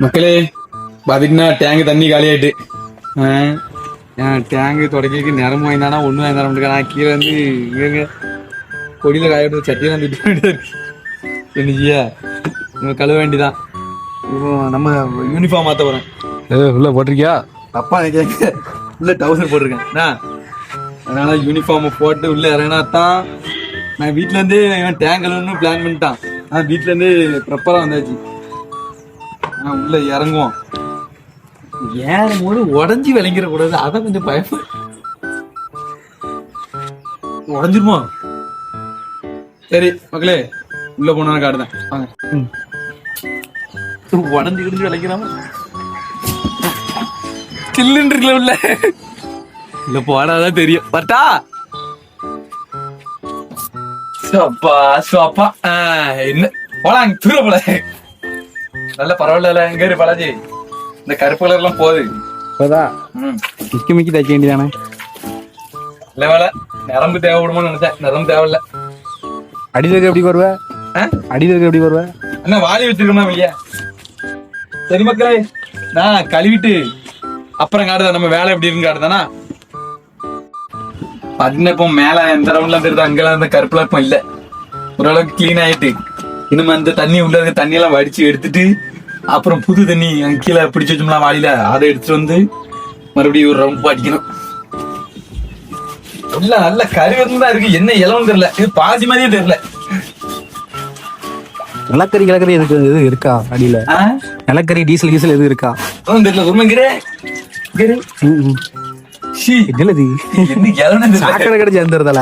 மக்களே பாத்தீங்கன்னா டேங்க் தண்ணி காலி ஆயிட்டு டேங்கு தொடக்கிக்கு நிறம் வாங்கினானா ஒன்றும் வாங்கி தர முடியாது. நான் கீழே வந்து இவங்க கொடியில் காய விட்டு சட்டியெல்லாம் திட்டு வேண்டியது என்னையா நம்ம கழுவ வேண்டிதான். இப்போ நம்ம யூனிஃபார்ம் மாற்ற போகிறேன். உள்ள போட்டிருக்கியா? அப்பா கேட்க உள்ள டவுசர் போட்டிருக்கேன். அதனால யூனிஃபார்மை போட்டு உள்ள இறங்கினா தான் நான் வீட்டிலேருந்தே இவன் டேங்க் கழுவணும்னு பிளான் பண்ணிட்டான். நான் வீட்டிலேருந்து ப்ரெப்பராக வந்தாச்சு. உள்ள இறங்குவோம். ஏறும் போது உடஞ்சி விளங்கிட கூடாது, அதான் கொஞ்சம் பயமா. உடஞ்சிருமா? சரி மக்களே, உள்ள போனா காடுதான் வாங்க. உடஞ்சி கிடஞ்சி விளக்கிறாம சில்லுன்னு இருக்குல்ல உள்ள. இல்ல போனாதான் தெரியும். பட்டா சப்பா சப்பா என்ன போலாம் தூர போல. நல்ல பரவாயில்ல. எங்க இரு பாலாஜி, இந்த கருப்பு கலர் எல்லாம் போகுது. மிக்கி மிக்கி தைக்க வேண்டியதானே? இல்ல வேலை நரம்பு தேவைப்படுமோன்னு நினைச்சேன். நரம்பு தேவையில்ல. அடிதற்கு எப்படி வருவ? அடிதற்கு எப்படி வருவ? என்ன வாலி வச்சிருக்கோம்னா இல்லையா? சரி மக்களே, நான் கழுவிட்டு அப்புறம் காட்டுதான் நம்ம வேலை எப்படி இருக்குன்னு காட்டுதானா. பாத்தீங்கன்னா இப்போ மேல எந்த ரவுண்ட்லாம் தெரியுது, அங்கெல்லாம் இந்த கருப்புலாம் இப்போ இல்ல, ஓரளவுக்கு கிளீன் ஆயிட்டு. இனிமே அந்த தண்ணி உள்ள இருக்க தண்ணி எல்லாம் வடிச்சு எடுத்துட்டு அப்புறம் புது தண்ணி அங்க கீழே பிடிச்சு வச்சோம்னா வாளியில அதை எடுத்துட்டு வந்து மறுபடியும் ஒரு ரவுண்ட் அடிக்கணும். இல்ல நல்ல கருவேருந்து தான் இருக்கு. என்ன இலவும் தெரியல, இது பாசி மாதிரியே தெரியல. நிலக்கரி கிழக்கரி எது இருக்கா அடியில? நிலக்கரி டீசல் கீசல் எது இருக்கா தெரியல. உண்மைங்கிறே என்னது சாக்கடை கிடைச்சி வந்துருதல.